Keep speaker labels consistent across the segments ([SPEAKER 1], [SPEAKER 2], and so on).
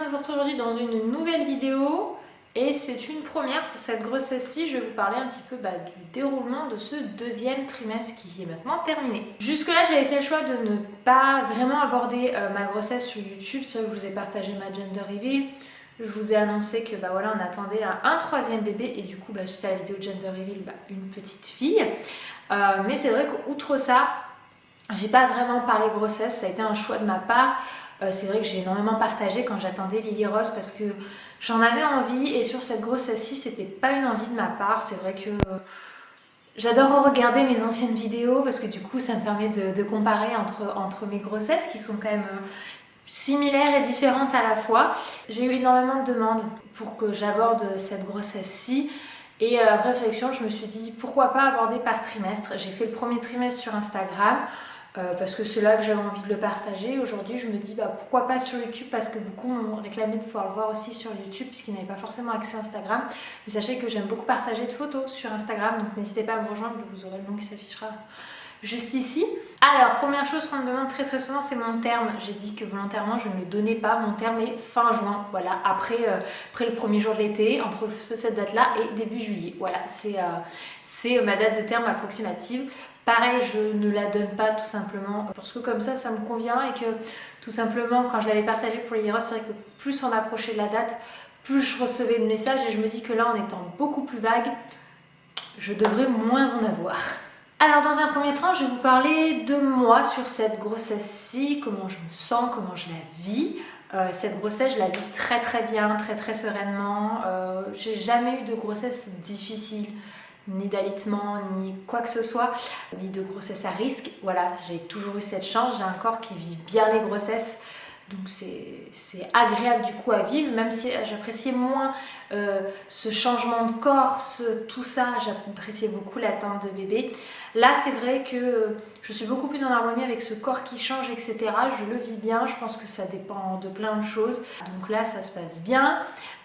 [SPEAKER 1] de vous retrouver aujourd'hui dans une nouvelle vidéo et c'est une première pour cette grossesse-ci. Je vais vous parler un petit peu du déroulement de ce deuxième trimestre qui est maintenant terminé. Jusque là j'avais fait le choix de ne pas vraiment aborder ma grossesse sur YouTube. C'est vrai que je vous ai partagé ma gender reveal. Je vous ai annoncé que voilà, on attendait un troisième bébé et du coup suite à la vidéo gender reveal, une petite fille. Mais c'est vrai qu'outre ça, j'ai pas vraiment parlé grossesse, ça a été un choix de ma part. C'est vrai que j'ai énormément partagé quand j'attendais Lily Rose parce que j'en avais envie et sur cette grossesse-ci, c'était pas une envie de ma part. C'est vrai que j'adore regarder mes anciennes vidéos parce que du coup, ça me permet de comparer entre mes grossesses qui sont quand même similaires et différentes à la fois. J'ai eu énormément de demandes pour que j'aborde cette grossesse-ci. Et après réflexion, je me suis dit pourquoi pas aborder par trimestre. J'ai fait le premier trimestre sur Instagram. Parce que c'est là que j'avais envie de le partager. Aujourd'hui, je me dis pourquoi pas sur YouTube, parce que beaucoup m'ont réclamé de pouvoir le voir aussi sur YouTube puisqu'ils n'avaient pas forcément accès à Instagram. Mais sachez que j'aime beaucoup partager de photos sur Instagram, donc n'hésitez pas à me rejoindre, vous aurez le nom qui s'affichera juste ici. Alors, première chose qu'on me demande très souvent, c'est mon terme. J'ai dit que volontairement, je ne le donnais pas. Mon terme est fin juin, voilà, après le premier jour de l'été, entre cette date-là et début juillet. Voilà, c'est ma date de terme approximative. Pareil, je ne la donne pas tout simplement parce que comme ça me convient et que tout simplement quand je l'avais partagé pour les Roses, c'est vrai que plus on approchait de la date, plus je recevais de messages et je me dis que là en étant beaucoup plus vague, je devrais moins en avoir. Alors dans un premier temps, je vais vous parler de moi sur cette grossesse-ci, comment je me sens, comment je la vis. Cette grossesse, je la vis très bien, très sereinement. J'ai jamais eu de grossesse difficile, ni d'alitement, ni quoi que ce soit, ni de grossesse à risque. Voilà, j'ai toujours eu cette chance, j'ai un corps qui vit bien les grossesses, donc c'est agréable du coup à vivre, même si j'appréciais moins ce changement de corps, tout ça, j'appréciais beaucoup l'attente de bébé. Là, c'est vrai que je suis beaucoup plus en harmonie avec ce corps qui change, etc. Je le vis bien, je pense que ça dépend de plein de choses. Donc là, ça se passe bien.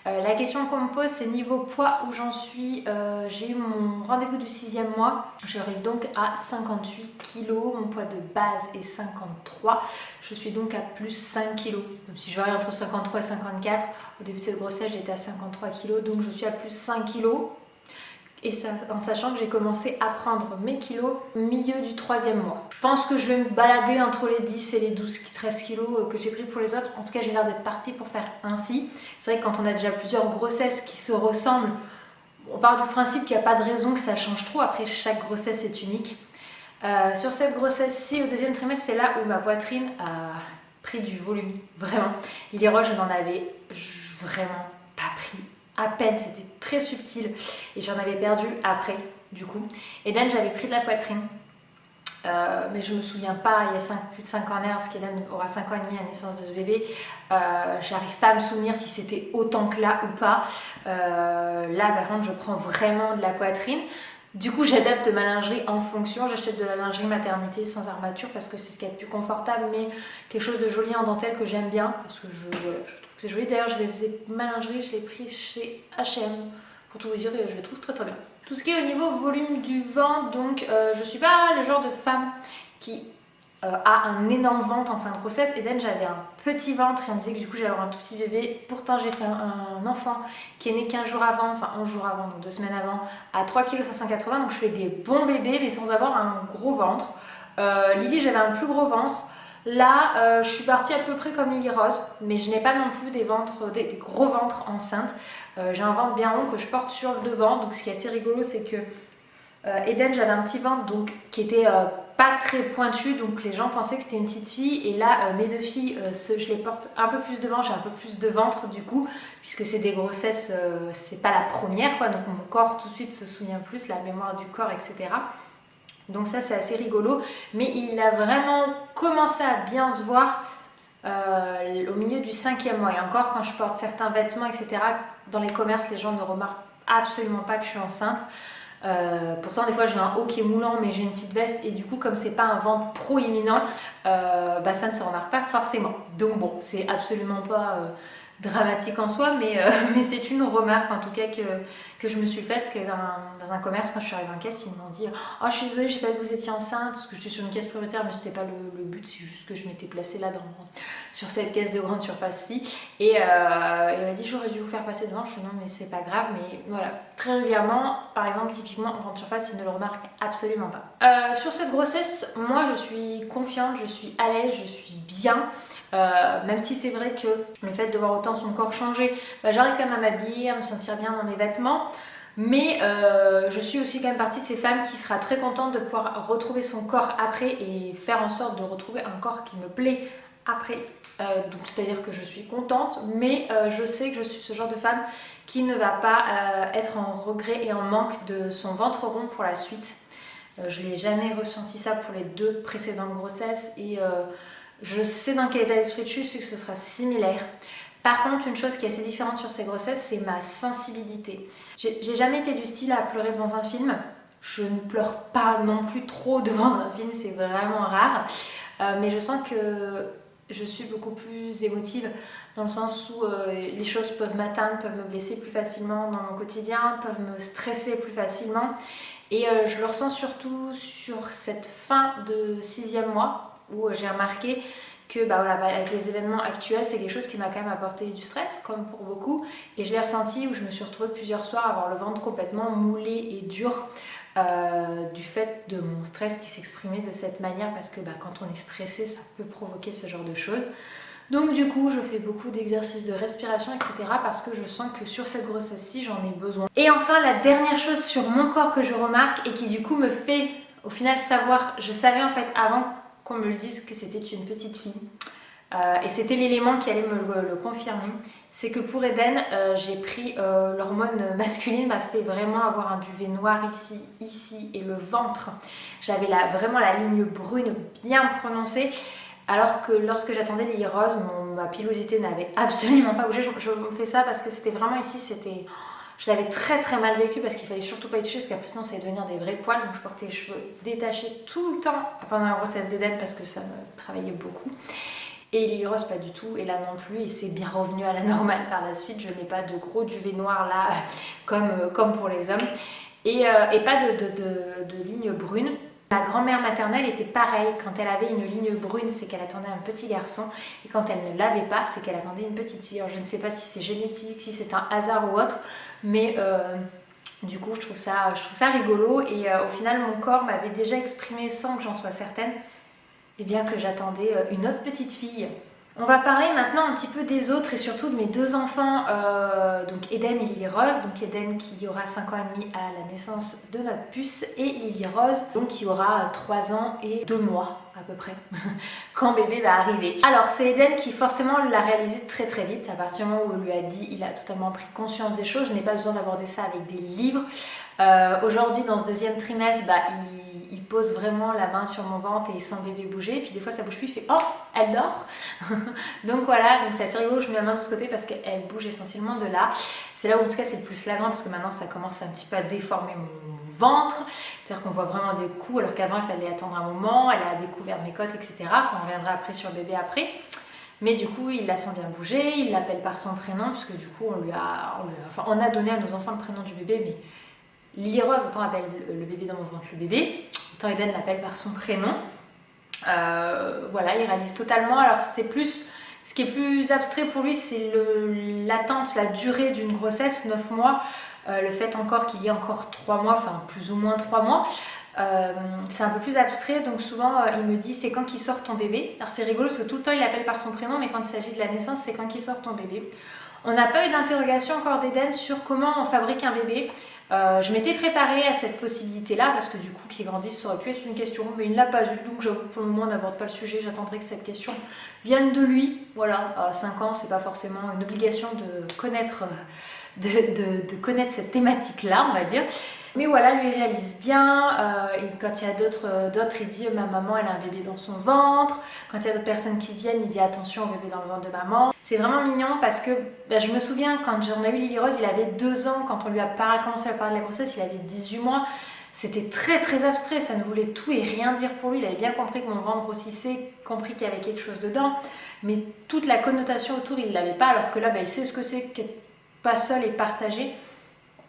[SPEAKER 1] La question qu'on me pose, c'est niveau poids, où j'en suis. J'ai eu mon rendez-vous du 6e mois. J'arrive donc à 58 kg. Mon poids de base est 53. Je suis donc à plus 5 kg. Même si je varie entre 53 et 54. Au début de cette grossesse, j'étais à 53 kg. Donc je suis à plus 5 kg. Et ça, en sachant que j'ai commencé à prendre mes kilos au milieu du 3e mois. Je pense que je vais me balader entre les 10 et les 12-13 kilos que j'ai pris pour les autres. En tout cas, j'ai l'air d'être partie pour faire ainsi. C'est vrai que quand on a déjà plusieurs grossesses qui se ressemblent, on part du principe qu'il n'y a pas de raison que ça change trop. Après, chaque grossesse est unique. Sur cette grossesse-ci, au 2e trimestre, c'est là où ma poitrine a pris du volume. Vraiment. Lily Rose, je n'en avais vraiment pas pris. À peine, c'était très subtil et j'en avais perdu après du coup. Eden, j'avais pris de la poitrine, mais je me souviens pas, il y a plus de 5 ans en air, parce qu'Eden aura 5 ans et demi à la naissance de ce bébé. J'arrive pas à me souvenir si c'était autant que là ou pas. Là par contre je prends vraiment de la poitrine. Du coup j'adapte ma lingerie en fonction, j'achète de la lingerie maternité sans armature parce que c'est ce qui est le plus confortable, mais quelque chose de joli en dentelle que j'aime bien parce que je trouve que c'est joli. D'ailleurs ma lingerie je l'ai pris chez H&M pour tout vous dire et je le trouve très bien. Tout ce qui est au niveau volume du ventre, donc je suis pas le genre de femme qui a un énorme ventre en fin de grossesse. Eden, j'avais un petit ventre et on disait que du coup j'allais avoir un tout petit bébé. Pourtant j'ai fait un enfant qui est né 15 jours avant, enfin 11 jours avant, donc 2 semaines avant, à 3,580 kg, donc je fais des bons bébés mais sans avoir un gros ventre. Lily, j'avais un plus gros ventre. Là, je suis partie à peu près comme Lily Rose, mais je n'ai pas non plus des gros ventres enceintes. J'ai un ventre bien rond que je porte sur le devant, donc ce qui est assez rigolo, c'est que Eden, j'avais un petit ventre donc, qui était pas très pointu, donc les gens pensaient que c'était une petite fille. Et là, mes 2 filles, je les porte un peu plus devant, j'ai un peu plus de ventre du coup, puisque c'est des grossesses, c'est pas la première quoi, donc mon corps tout de suite se souvient plus, la mémoire du corps, etc. Donc ça c'est assez rigolo, mais il a vraiment commencé à bien se voir au milieu du 5e mois. Et encore quand je porte certains vêtements, etc., dans les commerces, les gens ne remarquent absolument pas que je suis enceinte. Pourtant des fois j'ai un haut qui est moulant mais j'ai une petite veste et du coup comme c'est pas un ventre proéminent, ça ne se remarque pas forcément. Donc bon, c'est absolument pas dramatique en soi, mais c'est une remarque en tout cas que je me suis faite, parce que dans un commerce, quand je suis arrivée en caisse, ils m'ont dit « Oh, je suis désolée, je sais pas que vous étiez enceinte, parce que j'étais sur une caisse prioritaire, mais c'était pas le but, c'est juste que je m'étais placée là sur cette caisse de grande surface-ci. » Et elle m'a dit « J'aurais dû vous faire passer devant. » Je suis « Non, mais c'est pas grave. » Mais voilà, très régulièrement, par exemple, typiquement en grande surface, ils ne le remarquent absolument pas. Sur cette grossesse, moi, je suis confiante, je suis à l'aise, je suis bien. Même si c'est vrai que le fait de voir autant son corps changer, j'arrive quand même à m'habiller, à me sentir bien dans mes vêtements, mais je suis aussi quand même partie de ces femmes qui sera très contente de pouvoir retrouver son corps après et faire en sorte de retrouver un corps qui me plaît après. Donc c'est-à-dire que je suis contente, mais je sais que je suis ce genre de femme qui ne va pas être en regret et en manque de son ventre rond pour la suite. Je n'ai jamais ressenti ça pour les 2 précédentes grossesses et je sais dans quel état d'esprit je suis que ce sera similaire. Par contre, une chose qui est assez différente sur ces grossesses, c'est ma sensibilité. J'ai jamais été du style à pleurer devant un film. Je ne pleure pas non plus trop devant un film, c'est vraiment rare. Mais je sens que je suis beaucoup plus émotive dans le sens où les choses peuvent m'atteindre, peuvent me blesser plus facilement dans mon quotidien, peuvent me stresser plus facilement. Et je le ressens surtout sur cette fin de 6e mois, où j'ai remarqué que voilà, avec les événements actuels, c'est quelque chose qui m'a quand même apporté du stress, comme pour beaucoup. Et je l'ai ressenti où je me suis retrouvée plusieurs soirs à avoir le ventre complètement moulé et dur du fait de mon stress qui s'exprimait de cette manière, parce que quand on est stressé, ça peut provoquer ce genre de choses. Donc du coup, je fais beaucoup d'exercices de respiration, etc. parce que je sens que sur cette grossesse-ci, j'en ai besoin. Et enfin, la dernière chose sur mon corps que je remarque et qui du coup me fait au final savoir, je savais en fait avant qu'on me le dise que c'était une petite fille. Et c'était l'élément qui allait me le confirmer. C'est que pour Eden, j'ai pris l'hormone masculine, m'a fait vraiment avoir un duvet noir ici et le ventre. J'avais vraiment la ligne brune bien prononcée. Alors que lorsque j'attendais Lily Rose, ma pilosité n'avait absolument pas bougé. Je me fais ça parce que c'était vraiment ici, je l'avais très très mal vécu parce qu'il fallait surtout pas y toucher parce qu'après sinon ça allait devenir des vrais poils. Donc je portais les cheveux détachés tout le temps pendant la grossesse d'Eden parce que ça me travaillait beaucoup. Et Lily Rose pas du tout, et là non plus, et c'est bien revenu à la normale par la suite. Je n'ai pas de gros duvet noir là comme pour les hommes et pas de ligne brune. Ma grand-mère maternelle était pareille, quand elle avait une ligne brune, c'est qu'elle attendait un petit garçon, et quand elle ne l'avait pas, c'est qu'elle attendait une petite fille. Alors je ne sais pas si c'est génétique, si c'est un hasard ou autre, mais du coup je trouve ça rigolo, et au final mon corps m'avait déjà exprimé sans que j'en sois certaine, et bien que j'attendais une autre petite fille. On va parler maintenant un petit peu des autres et surtout de mes 2 enfants, donc Eden et Lily Rose. Donc Eden qui aura 5 ans et demi à la naissance de notre puce, et Lily Rose donc qui aura 3 ans et 2 mois à peu près quand bébé va arriver. Alors c'est Eden qui forcément l'a réalisé très très vite. À partir du moment où on lui a dit, il a totalement pris conscience des choses. Je n'ai pas besoin d'aborder ça avec des livres. Aujourd'hui dans ce 2e trimestre, il pose vraiment la main sur mon ventre et il sent bébé bouger, et puis des fois ça bouge plus, il fait « Oh, elle dort !» Donc voilà, donc c'est assez rigolo, je mets la main de ce côté parce qu'elle bouge essentiellement de là. C'est là où en tout cas c'est le plus flagrant parce que maintenant ça commence un petit peu à déformer mon ventre, c'est-à-dire qu'on voit vraiment des coups alors qu'avant il fallait attendre un moment, elle a découvert mes côtes, etc. Enfin, on reviendra après sur le bébé après. Mais du coup, il la sent bien bouger, il l'appelle par son prénom, puisque du coup on a donné à nos enfants le prénom du bébé, mais Lily Rose, autant appelle le bébé dans mon ventre le bébé, autant Eden l'appelle par son prénom. Voilà, il réalise totalement. Alors c'est plus, ce qui est plus abstrait pour lui, c'est l'attente, la durée d'une grossesse, 9 mois, le fait encore qu'il y ait encore 3 mois, enfin plus ou moins 3 mois. C'est un peu plus abstrait, donc souvent il me dit c'est quand qu'il sort ton bébé. Alors c'est rigolo parce que tout le temps il l'appelle par son prénom, mais quand il s'agit de la naissance, c'est quand qu'il sort ton bébé. On n'a pas eu d'interrogation encore d'Eden sur comment on fabrique un bébé. Je m'étais préparée à cette possibilité-là parce que du coup, qu'il grandisse, ça aurait pu être une question, mais il ne l'a pas eu, donc j'avoue que pour le moment, on n'aborde pas le sujet. J'attendrai que cette question vienne de lui. Voilà, à 5 ans, c'est pas forcément une obligation de connaître, de connaître cette thématique-là, on va dire. Mais voilà, lui il réalise bien, et quand il y a d'autres, il dit ma maman elle a un bébé dans son ventre. Quand il y a d'autres personnes qui viennent, il dit attention au bébé dans le ventre de maman. C'est vraiment mignon parce que je me souviens quand on a eu Lily Rose, il avait 2 ans, quand on lui a commencé à parler de la grossesse, il avait 18 mois. C'était très très abstrait, ça ne voulait tout et rien dire pour lui. Il avait bien compris que mon ventre grossissait, compris qu'il y avait quelque chose dedans. mais toute la connotation autour, il l'avait pas, alors que là, il sait ce que c'est qu'être pas seul et partagé.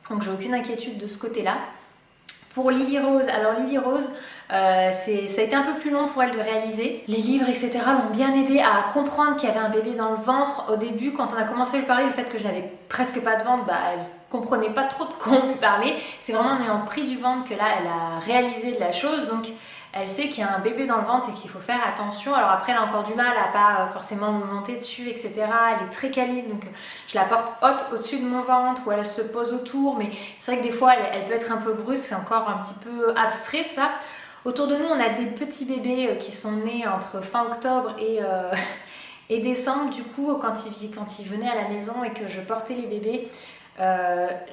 [SPEAKER 1] Donc j'ai aucune inquiétude de ce côté-là. Pour Lily Rose, alors Lily Rose, ça a été un peu plus long pour elle de réaliser. Les livres, etc. l'ont bien aidé à comprendre qu'il y avait un bébé dans le ventre. Au début, quand on a commencé à lui parler, le fait que je n'avais presque pas de ventre, elle comprenait pas trop de quoi on lui parlait. C'est vraiment en ayant pris du ventre que là, elle a réalisé de la chose. Donc elle sait qu'il y a un bébé dans le ventre et qu'il faut faire attention. Alors après, elle a encore du mal à pas forcément me monter dessus, etc. Elle est très câline, donc je la porte haute au-dessus de mon ventre ou elle se pose autour. Mais c'est vrai que des fois, elle peut être un peu brusque, c'est encore un petit peu abstrait ça. Autour de nous, on a des petits bébés qui sont nés entre fin octobre et décembre. Du coup, quand ils venaient à la maison et que je portais les bébés,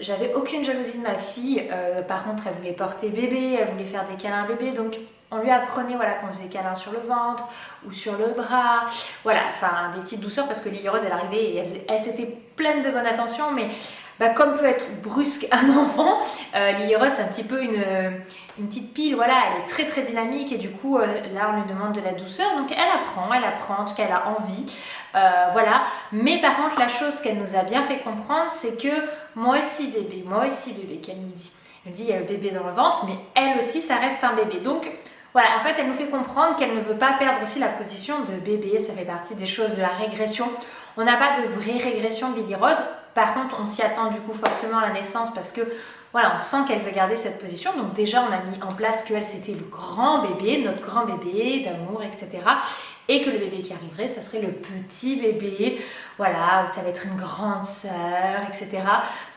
[SPEAKER 1] j'avais aucune jalousie de ma fille. Par contre, elle voulait porter bébé, elle voulait faire des câlins à bébé, donc on lui apprenait qu'on faisait des câlins sur le ventre ou sur le bras, voilà, enfin des petites douceurs, parce que Lily Rose, elle arrivait et elle s'était pleine de bonne attention, mais comme peut être brusque un enfant, Lily Rose, c'est un petit peu une petite pile, voilà, elle est très très dynamique, et du coup là on lui demande de la douceur, donc elle apprend, en tout cas elle a envie, voilà. Mais par contre, la chose qu'elle nous a bien fait comprendre, c'est que moi aussi bébé, qu'elle nous dit. Elle dit il y a le bébé dans le ventre, mais elle aussi ça reste un bébé. Donc voilà, en fait elle nous fait comprendre qu'elle ne veut pas perdre aussi la position de bébé, ça fait partie des choses de la régression. On n'a pas de vraie régression de Lily Rose, par contre on s'y attend du coup fortement à la naissance, parce que voilà, on sent qu'elle veut garder cette position. Donc déjà on a mis en place qu'elle c'était le grand bébé, notre grand bébé d'amour, etc. Et que le bébé qui arriverait, ça serait le petit bébé, voilà, ça va être une grande sœur, etc.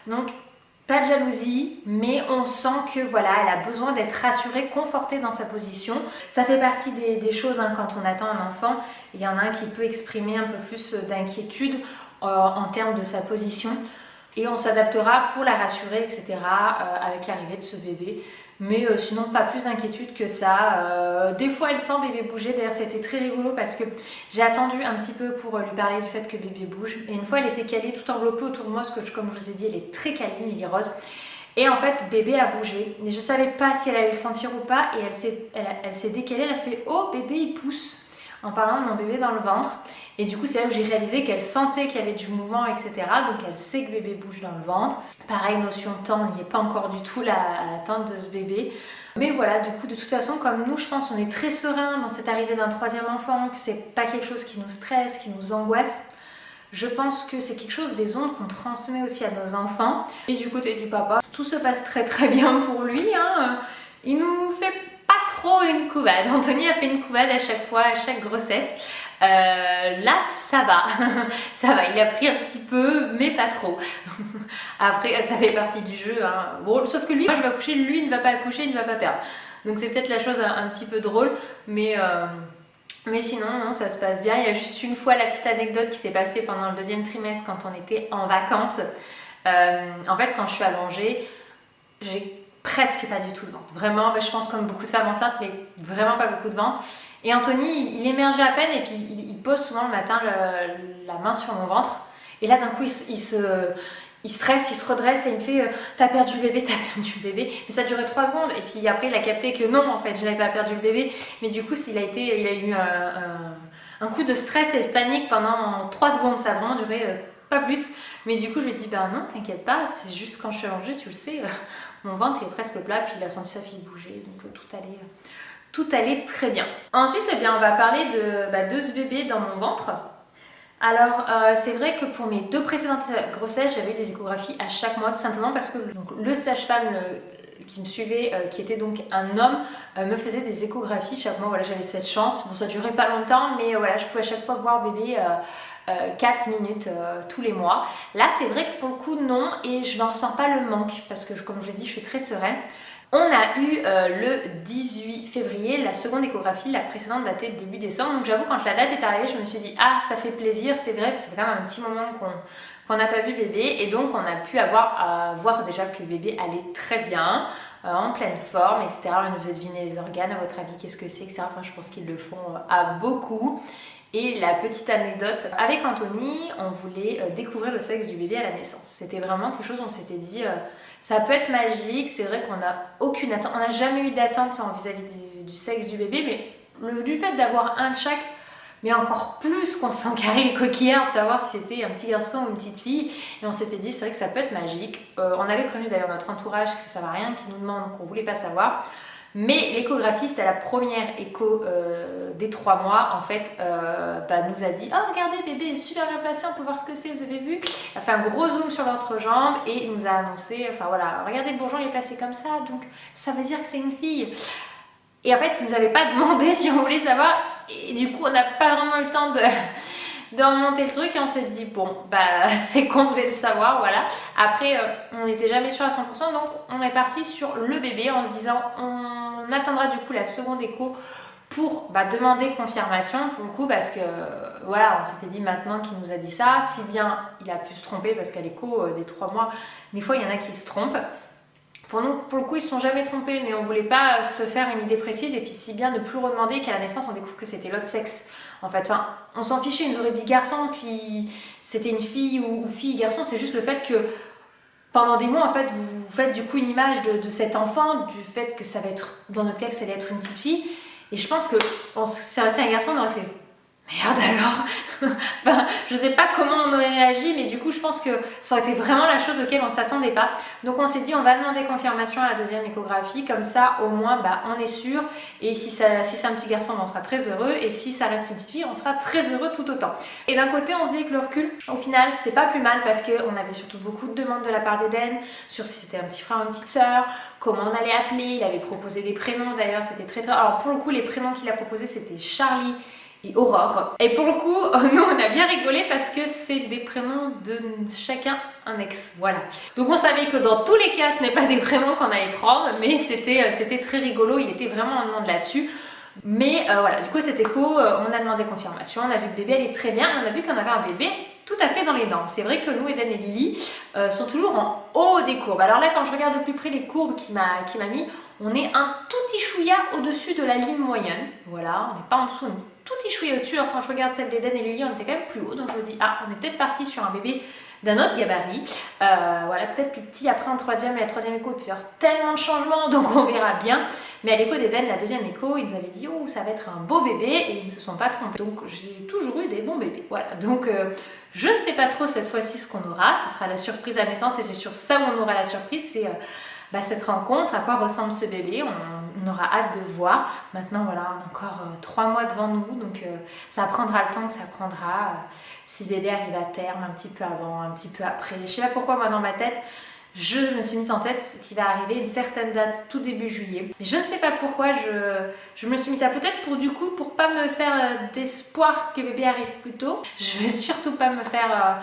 [SPEAKER 1] Donc pas de jalousie, mais on sent que voilà, elle a besoin d'être rassurée, confortée dans sa position. Ça fait partie des choses quand on attend un enfant. Il y en a un qui peut exprimer un peu plus d'inquiétude en termes de sa position. Et on s'adaptera pour la rassurer, etc. Avec l'arrivée de ce bébé. Mais sinon, pas plus d'inquiétude que ça. Des fois, elle sent bébé bouger. D'ailleurs, c'était très rigolo parce que j'ai attendu un petit peu pour lui parler du fait que bébé bouge. Et une fois, elle était calée, tout enveloppée autour de moi, parce que, comme je vous ai dit, elle est très câline, Lily Rose. Et en fait, bébé a bougé. Mais je ne savais pas si elle allait le sentir ou pas. Et elle s'est décalée, elle a fait « Oh, bébé, il pousse !» en parlant de mon bébé dans le ventre. Et du coup, c'est là où j'ai réalisé qu'elle sentait qu'il y avait du mouvement, etc. Donc, elle sait que bébé bouge dans le ventre. Pareil, notion de temps, on n'y est pas encore du tout à l'attente de ce bébé. Mais voilà, du coup, de toute façon, comme nous, je pense qu'on est très serein dans cette arrivée d'un troisième enfant, que c'est pas quelque chose qui nous stresse, qui nous angoisse. Je pense que c'est quelque chose des ondes qu'on transmet aussi à nos enfants. Et du côté du papa, tout se passe très très bien pour lui. Il nous fait pas trop une couvade. Anthony a fait une couvade à chaque fois, à chaque grossesse. Là, ça va. Ça va, il a pris un petit peu, mais pas trop. Après, ça fait partie du jeu. Bon, sauf que lui, moi je vais accoucher, lui il ne va pas accoucher, il ne va pas perdre. Donc c'est peut-être la chose un petit peu drôle, mais sinon, non, ça se passe bien. Il y a juste une fois la petite anecdote qui s'est passée pendant le deuxième trimestre quand on était en vacances. En fait, quand je suis allongée, j'ai presque pas du tout de ventre. Vraiment, je pense comme beaucoup de femmes enceintes, mais vraiment pas beaucoup de ventre. Et Anthony, il émergeait à peine et puis il pose souvent le matin la main sur mon ventre. Et là, d'un coup, il stresse, il se redresse et il me fait t'as perdu le bébé, t'as perdu le bébé. Mais ça durait 3 secondes. Et puis après, il a capté que non, en fait, je n'avais pas perdu le bébé. Mais du coup, il a eu un coup de stress et de panique pendant 3 secondes. Ça a vraiment duré pas plus. Mais du coup, je lui ai dit non, t'inquiète pas, c'est juste quand je suis allongée, tu le sais, mon ventre il est presque plat. Puis il a senti sa fille bouger. Donc tout allait très bien. Ensuite, on va parler de ce bébé dans mon ventre. Alors, c'est vrai que pour mes 2 précédentes grossesses, j'avais eu des échographies à chaque mois, tout simplement parce que le sage-femme qui me suivait, qui était donc un homme, me faisait des échographies chaque mois. Voilà, j'avais cette chance. Bon, ça durait pas longtemps, mais voilà, je pouvais à chaque fois voir bébé 4 minutes tous les mois. Là, c'est vrai que pour le coup, non, et je n'en ressens pas le manque, parce que comme je l'ai dit, je suis très sereine. On a eu le 18 février la seconde échographie, la précédente datée de début décembre. Donc j'avoue, quand la date est arrivée, je me suis dit ça fait plaisir, c'est vrai, parce que c'est quand même un petit moment qu'on n'a pas vu bébé. Et donc on a pu voir déjà que le bébé allait très bien, en pleine forme, etc. On nous a deviné les organes, à votre avis, qu'est-ce que c'est, etc. Enfin, je pense qu'ils le font à beaucoup. Et la petite anecdote, avec Anthony, on voulait découvrir le sexe du bébé à la naissance. C'était vraiment quelque chose où on s'était dit, ça peut être magique, c'est vrai qu'on n'a aucune attente, on n'a jamais eu d'attente vis-à-vis du sexe du bébé, mais du fait d'avoir un de chaque, mais encore plus qu'on s'en carrait le coquillard de savoir si c'était un petit garçon ou une petite fille. Et on s'était dit, c'est vrai que ça peut être magique. On avait prévenu d'ailleurs notre entourage que ça ne servait à rien, qu'ils nous demandent, qu'on ne voulait pas savoir. Mais l'échographiste à la première écho des 3 mois, en fait, nous a dit « Oh, regardez, bébé est super bien placé, on peut voir ce que c'est, vous avez vu ?» Elle a fait un gros zoom sur l'entrejambe et nous a annoncé « Enfin voilà, regardez, le bourgeon il est placé comme ça, donc ça veut dire que c'est une fille. » Et en fait, il ne nous avait pas demandé si on voulait savoir. Et du coup, on n'a pas vraiment eu le temps de remonter le truc. Et on s'est dit, bon, c'est qu'on devait le savoir, voilà. Après, on n'était jamais sûr à 100%. Donc, on est parti sur le bébé en se disant, on attendra du coup la seconde écho pour demander confirmation pour le coup, parce que voilà, on s'était dit maintenant qu'il nous a dit ça, si bien il a pu se tromper, parce qu'à l'écho des 3 mois, des fois il y en a qui se trompent. Pour nous, pour le coup, ils ne se sont jamais trompés, mais on ne voulait pas se faire une idée précise et puis si bien ne plus redemander qu'à la naissance, on découvre que c'était l'autre sexe. En fait, on s'en fichait, ils nous auraient dit garçon, puis c'était une fille ou fille, garçon, c'est juste le fait que pendant des mois, en fait, vous faites du coup une image de cet enfant, du fait que ça va être, dans notre cas, que ça allait être une petite fille. Et je pense que si ça aurait été un garçon, on aurait fait merde alors. Enfin, je sais pas comment on aurait réagi, mais du coup, je pense que ça aurait été vraiment la chose auquel on s'attendait pas. Donc, on s'est dit, on va demander confirmation à la deuxième échographie, comme ça, au moins, on est sûr. Et si c'est un petit garçon, on sera très heureux. Et si ça reste une petite fille, on sera très heureux tout autant. Et d'un côté, on se dit que le recul, au final, c'est pas plus mal parce qu'on avait surtout beaucoup de demandes de la part d'Eden sur si c'était un petit frère ou une petite sœur, comment on allait appeler. Il avait proposé des prénoms d'ailleurs, c'était très très. Alors, pour le coup, les prénoms qu'il a proposés, c'était Charlie et Aurore. Et pour le coup, nous on a bien rigolé parce que c'est des prénoms de chacun un ex, voilà. Donc on savait que dans tous les cas ce n'est pas des prénoms qu'on allait prendre, mais c'était très rigolo, il était vraiment en demande là-dessus. Mais voilà, du coup cette écho, on a demandé confirmation, on a vu que le bébé allait très bien et on a vu qu'on avait un bébé tout à fait dans les dents. C'est vrai que nous, Eden et Lily, sont toujours en haut des courbes. Alors là, quand je regarde de plus près les courbes qu'il m'a mis, on est un tout petit chouïa au-dessus de la ligne moyenne. Voilà, on n'est pas en dessous, on est tout petit chouïa au-dessus. Alors quand je regarde celle d'Eden et Lily, on était quand même plus haut. Donc je me dis, on est peut-être parti sur un bébé d'un autre gabarit. Voilà, peut-être plus petit après en troisième et la troisième écho, il peut y avoir tellement de changements, donc on verra bien. Mais à l'écho d'Eden, la deuxième écho, ils nous avaient dit, oh, ça va être un beau bébé, et ils ne se sont pas trompés. Donc j'ai toujours eu des bons bébés. Voilà, donc je ne sais pas trop cette fois-ci ce qu'on aura. Ce sera la surprise à naissance, et c'est sur ça où on aura la surprise, c'est cette rencontre, à quoi ressemble ce bébé. On aura hâte de voir. Maintenant, voilà, on a encore 3 mois devant nous, donc ça prendra le temps que ça prendra. Si le bébé arrive à terme, un petit peu avant, un petit peu après. Je sais pas pourquoi, moi, dans ma tête, je me suis mise en tête qu'il va arriver une certaine date, tout début juillet. Mais je ne sais pas pourquoi je me suis mise ça. Peut-être pour pas me faire d'espoir que le bébé arrive plus tôt. Je vais surtout pas me faire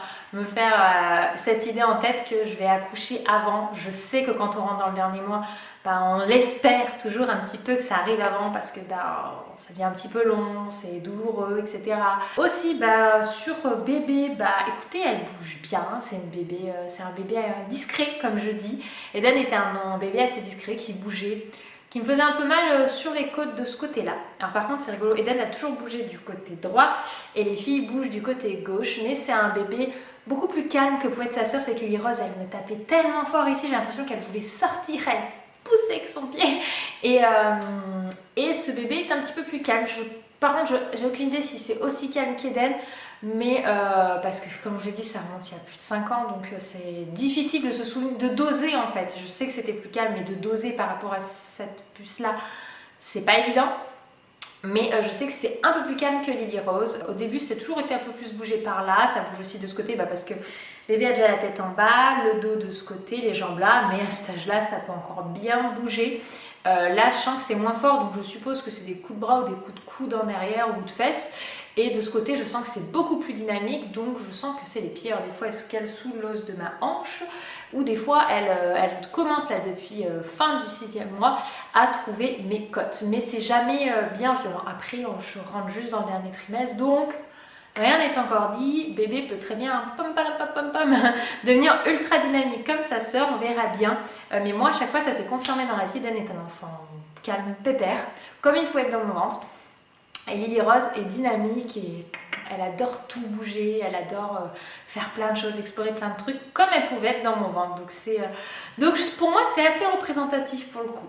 [SPEAKER 1] cette idée en tête que je vais accoucher avant. Je sais que quand on rentre dans le dernier mois, on l'espère toujours un petit peu que ça arrive avant parce que ça devient un petit peu long, c'est douloureux, etc. Aussi, sur bébé, écoutez, elle bouge bien, c'est un bébé discret comme je dis. Eden était un bébé assez discret qui bougeait, qui me faisait un peu mal sur les côtes de ce côté-là. Alors par contre, c'est rigolo, Eden a toujours bougé du côté droit et les filles bougent du côté gauche, mais c'est un bébé beaucoup plus calme que pouvait être sa sœur. C'est que Lily Rose, elle me tapait tellement fort ici, j'ai l'impression qu'elle voulait sortir, elle poussait avec son pied. Et ce bébé est un petit peu plus calme. Par contre, j'ai aucune idée si c'est aussi calme qu'Eden, mais parce que comme je l'ai dit, ça remonte il y a plus de 5 ans, donc c'est difficile de se souvenir, de doser en fait. Je sais que c'était plus calme, mais de doser par rapport à cette puce-là, c'est pas évident. Mais je sais que c'est un peu plus calme que Lily Rose. Au début, c'est toujours été un peu plus bougé par là. Ça bouge aussi de ce côté parce que bébé a déjà la tête en bas, le dos de ce côté, les jambes là. Mais à cet âge-là, ça peut encore bien bouger. Là, je sens que c'est moins fort, donc je suppose que c'est des coups de bras ou des coups de coude en arrière ou de fesses. Et de ce côté, je sens que c'est beaucoup plus dynamique, donc je sens que c'est les pieds. Alors des fois, elles se calent sous l'os de ma hanche, ou des fois, elle commence là depuis fin du 6e mois à trouver mes côtes. Mais c'est jamais bien violent. Après, je rentre juste dans le dernier trimestre, donc rien n'est encore dit. Bébé peut très bien devenir ultra dynamique comme sa sœur, on verra bien. Mais moi, à chaque fois, ça s'est confirmé dans la vie. Eden est un enfant calme, pépère, comme il faut être dans mon ventre. Et Lily Rose est dynamique et elle adore tout bouger, elle adore faire plein de choses, explorer plein de trucs comme elle pouvait être dans mon ventre. Donc pour moi, c'est assez représentatif pour le coup.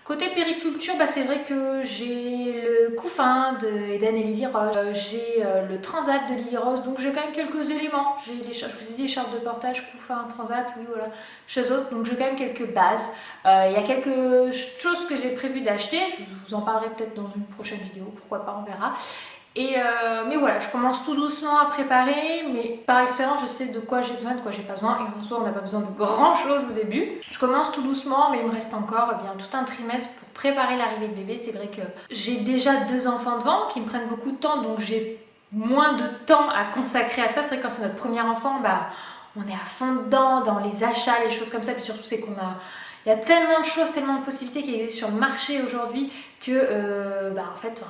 [SPEAKER 1] Côté périculture, c'est vrai que j'ai le couffin d'Eden et Lily Rose, j'ai le transat de Lily Rose, donc j'ai quand même quelques éléments. J'ai je vous ai dit, écharpe de portage, couffin, transat, oui voilà, chez autres, donc j'ai quand même quelques bases. Il y a quelques choses que j'ai prévu d'acheter, je vous en parlerai peut-être dans une prochaine vidéo, pourquoi pas, on verra. Mais voilà, je commence tout doucement à préparer, mais par expérience je sais de quoi j'ai besoin, de quoi j'ai pas besoin, et en soi on n'a pas besoin de grand chose au début. Je commence tout doucement, mais il me reste encore tout un trimestre pour préparer l'arrivée de bébé. C'est vrai que j'ai déjà 2 enfants devant qui me prennent beaucoup de temps, donc j'ai moins de temps à consacrer à ça. C'est vrai que quand c'est notre premier enfant, on est à fond dedans, dans les achats, les choses comme ça, puis surtout c'est qu'on a... Il y a tellement de choses, tellement de possibilités qui existent sur le marché aujourd'hui que en fait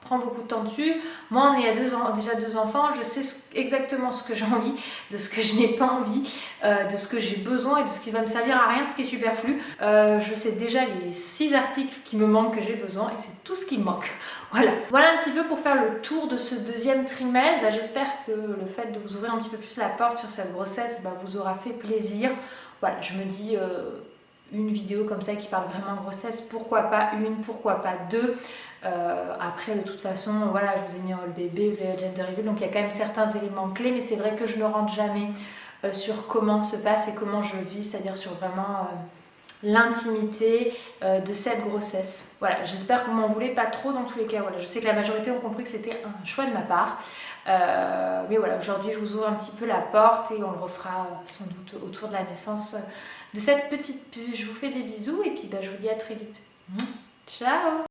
[SPEAKER 1] prend beaucoup de temps dessus. Moi, on est à déjà 2 enfants, je sais exactement ce que j'ai envie, de ce que je n'ai pas envie, de ce que j'ai besoin et de ce qui va me servir à rien, de ce qui est superflu. Je sais déjà les 6 articles qui me manquent, que j'ai besoin, et c'est tout ce qui me manque. Voilà un petit peu pour faire le tour de ce 2e trimestre. J'espère que le fait de vous ouvrir un petit peu plus la porte sur cette grossesse vous aura fait plaisir. Voilà, je me dis... une vidéo comme ça qui parle vraiment grossesse, pourquoi pas une, pourquoi pas 2. Après de toute façon voilà, je vous ai mis le bébé, vous avez le gender reveal, donc il y a quand même certains éléments clés, mais c'est vrai que je ne rentre jamais sur comment se passe et comment je vis, c'est-à-dire sur vraiment l'intimité de cette grossesse. Voilà, j'espère que vous m'en voulez pas trop dans tous les cas. Voilà, je sais que la majorité ont compris que c'était un choix de ma part, mais voilà, aujourd'hui je vous ouvre un petit peu la porte et on le refera sans doute autour de la naissance de cette petite puce. Je vous fais des bisous et puis je vous dis à très vite. Ciao!